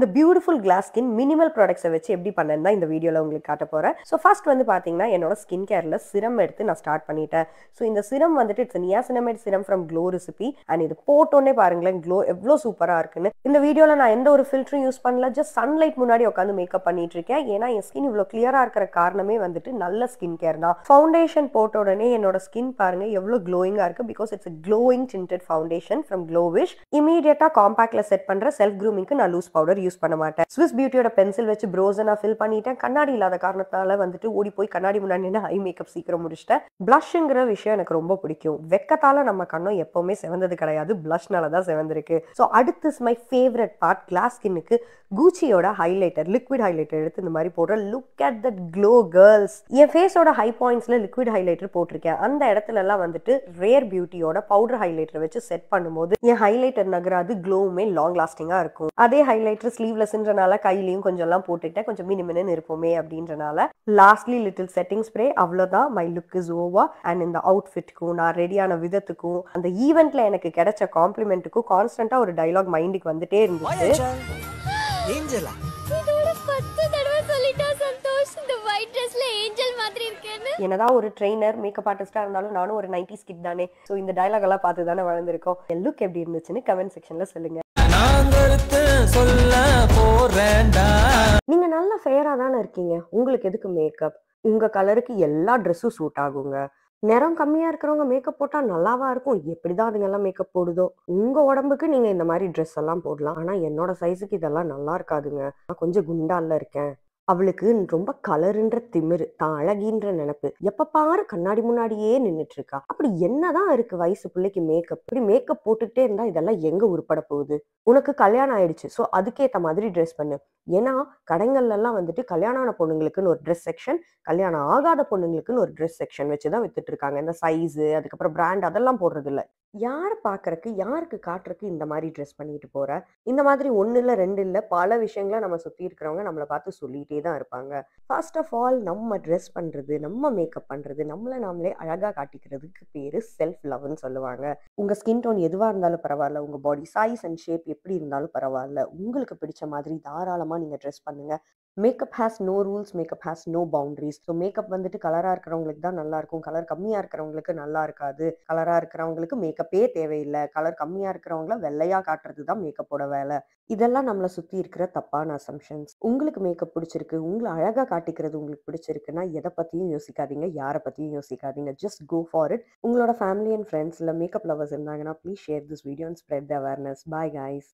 இந்த beautiful class skin minimal ப்ராடக்ட்ஸை வச்சு எப்படி பண்ணேன்னு தான் இந்த வீடியோவில் உங்களுக்கு காட்ட போகிறேன். ஸோ ஃபர்ஸ்ட் வந்து பார்த்தீங்கன்னா என்னோட ஸ்கின் கேரில் சிரம் எடுத்து நான் ஸ்டார்ட் பண்ணிட்டேன். ஸோ இந்த சிரம் வந்துட்டு இட்ஸ் நியாசினமைட் சிரம் ஃப்ரம் க்ளோ ரெசிபி அண்ட் இது போட்டோன்னே பாருங்களேன் க்ளோ எவ்வளோ சூப்பராக இருக்குன்னு. இந்த வீடியோவில் நான் எந்த ஒரு ஃபில்டரும் யூஸ் பண்ணல, ஜஸ்ட் சன்லைட் முன்னாடி உட்காந்து மேக்கப் பண்ணிட்டு இருக்கேன். ஏன்னா என் ஸ்கின் இவ்வளோ கிளியராக இருக்கிற காரணமே வந்துட்டு நல்ல ஸ்கின் கேர் தான். ஃபவுண்டேஷன் போட்ட உடனே என்னோட ஸ்கின் பாருங்க எவ்வளோ க்ளோயிங்காக இருக்கு. Because it's glowing tinted foundation from Glowish. இமீடியட்டாக காம்பாக்ட்ல செட் பண்ணுற செல்ஃப் க்ரூமிங்க்கு நான் லூஸ் பவுடர் யூஸ் பண்ண மாட்டேன். ஸ்விஸ் பியூட்டியோட பென்சில் வச்சு ப்ரோஸை நான் ஃபில் பண்ணிட்டேன். கண்ணாடி இல்லாத காரணத்தால வந்துட்டு ஓடி போய் கண்ணாடி முன்னாடி நின்று ஐ மேக்கப் சீக்கிரம் முடிச்சிட்டேன். பிளஷ்ங்கிற விஷயம் எனக்கு ரொம்ப பிடிக்கும். வெக்கத்தால நம்ம கண்ணும் எப்பவுமே செவந்தது கிடையாது, பிளஷ்னால தான் செவந்திருக்கு. ஸோ அடுத்து மை ஃபேவரட் பார்ட் கிளாஸ் ஸ்கின்னுக்கு கூச்சியோட ஹைலைட்டர், லிக்விட் ஹைலைட்டர் எடுத்து இந்த மாதிரி போடுற. Look at that glow girls. என் ஃபேஸோட ஹை பாயிண்ட்ஸ்ல லிக்விட் ஹைலைட்டர் போட்டிருக்கேன். அந்த இடத்துல எல்லாம் வந்துட்டு ரேர் பியூட்டியோட பவுடர் ஹைலைட்டர் வச்சு செட் பண்ணும்போது என் ஹைலைட்டர் நகராது, க்ளோவுமே லாங் லாஸ்டிங்கா இருக்கும். அதே ஹைலைட்டர் ஸ்லீவ்லெஸ்ன்றனால கையிலையும் கொஞ்சம் எல்லாம் போட்டுட்டேன், கொஞ்சம் மினிமினு இருப்போமே அப்படின்றனால. Lastly little setting spray. அவ்வளோதான், my look is over. And இந்த அவுட்ஃபிட்க்கும் நான் ரெடியான விதத்துக்கும் அந்த ஈவெண்ட்ல எனக்கு கிடைச்ச காம்ப்ளிமெண்ட்டுக்கும் கான்ஸ்டன்டா ஒரு டைலாக் மைண்டுக்கு வந்துட்டே இருந்துச்சு. ஏஞ்சலா இதோட 10 தடவை சொல்லிட்டா சந்தோஷ், இந்த ஒயிட் ட்ரெஸ்ல ஏஞ்சல் மாதிரி இருக்கேன்னு. என்னதான் ஒரு ட்ரெய்னர் மேக்கப் ஆர்டிஸ்டா இருந்தாலும் நானும் ஒரு 90s கிட் தானே. ஸோ இந்த டைலாக் எல்லாம் பார்த்து தானே வளர்ந்துருக்கோம். என் லுக் எப்படி இருந்துச்சுன்னு கமெண்ட் செக்ஷன்ல சொல்லுங்க. சொல்ல போறேன்டா. நீங்க நல்ல ஃபேரா தானே இருக்கீங்க, உங்களுக்கு எதுக்கு மேக்கப்? உங்க கலருக்கு எல்லா ட்ரெஸ்ஸும் சூட் ஆகுங்க. நிறம் கம்மியா இருக்கிறவங்க மேக்கப் போட்டா நல்லாவா இருக்கும்? எப்படிதான் அதுங்க எல்லாம் மேக்கப் போடுதோ. உங்க உடம்புக்கு நீங்க இந்த மாதிரி ட்ரெஸ் எல்லாம் போடலாம். ஆனா என்னோட சைஸுக்கு இதெல்லாம் நல்லா இருக்காதுங்க. நான் கொஞ்சம் குண்டால இருக்கேன். அவளுக்கு ரொம்ப கலருன்ற திமிரு, தான் அழகின்ற நினைப்பு, எப்ப பாரு கண்ணாடி முன்னாடியே நின்னுட்டு இருக்கா. அப்படி என்னதான் இருக்கு வயசு பிள்ளைக்கு மேக்கப்? இப்படி மேக்கப் போட்டுக்கிட்டே இருந்தா இதெல்லாம் எங்க உருப்பட போகுது? உனக்கு கல்யாணம் ஆயிடுச்சு, ஸோ அதுக்கேற்ற மாதிரி ட்ரெஸ் பண்ணு. ஏன்னா கடைகள்ல எல்லாம் வந்துட்டு கல்யாணம் ஆன பொண்ணுங்களுக்குன்னு ஒரு ட்ரெஸ் செக்ஷன், கல்யாணம் ஆகாத பொண்ணுங்களுக்குன்னு ஒரு ட்ரெஸ் செக்ஷன் வச்சுதான் வித்துட்டு இருக்காங்க. இந்த சைஸு, அதுக்கப்புறம் பிராண்ட் அதெல்லாம் போடுறது இல்ல. யாரை பாக்குறக்கு, யாருக்கு காட்டுறக்கு இந்த மாதிரி ட்ரெஸ் பண்ணிட்டு போற? இந்த மாதிரி ஒன்னு இல்ல ரெண்டு இல்ல பல விஷயங்களை நம்ம சுத்தி இருக்கிறவங்க நம்மளை பார்த்து சொல்லிட்டே தான் இருப்பாங்க. ஃபர்ஸ்ட் ஆஃப் ஆல் நம்ம ட்ரெஸ் பண்றது, நம்ம மேக்கப் பண்றது, நம்மளை நாமளே அழகா காட்டிக்கிறதுக்கு பேரு செல்ஃப் லவ்னு சொல்லுவாங்க. உங்க ஸ்கின் டோன் எதுவா இருந்தாலும் பரவாயில்ல, உங்க பாடி சைஸ் அண்ட் ஷேப் எப்படி இருந்தாலும் பரவாயில்ல, உங்களுக்கு பிடிச்ச மாதிரி தாராளமா நீங்க ட்ரெஸ் பண்ணுங்க. Makeup has no rules, makeup has no boundaries. So makeup வந்துட்டு கலரா இருக்கிறவங்களுக்கு தான் நல்லா இருக்கும், கலர் கம்மியா இருக்கிறவங்களுக்கு நல்லா இருக்காது. கலரா இருக்கிறவங்களுக்கு மேக்கப்பே தேவையில்லை, கலர் கம்மியா இருக்கிறவங்கள வெள்ளையா காட்டுறது தான் மேக்கப்போட வேலை. இதெல்லாம் நம்மளை சுத்தி இருக்கிற தப்பான அசம்ஷன்ஸ். உங்களுக்கு மேக்கப் பிடிச்சிருக்கு, உங்களை அழகா காட்டிக்கிறது உங்களுக்கு பிடிச்சிருக்குன்னா எதை பத்தியும் யோசிக்காதீங்க, யாரை பத்தியும் யோசிக்காதீங்க. Just go for it. உங்களோட ஃபேமிலி அண்ட் ஃப்ரெண்ட்ஸ்ல மேக்கப் லவர்ஸ் இருந்தாங்கன்னா please share this video and spread the awareness. Bye guys.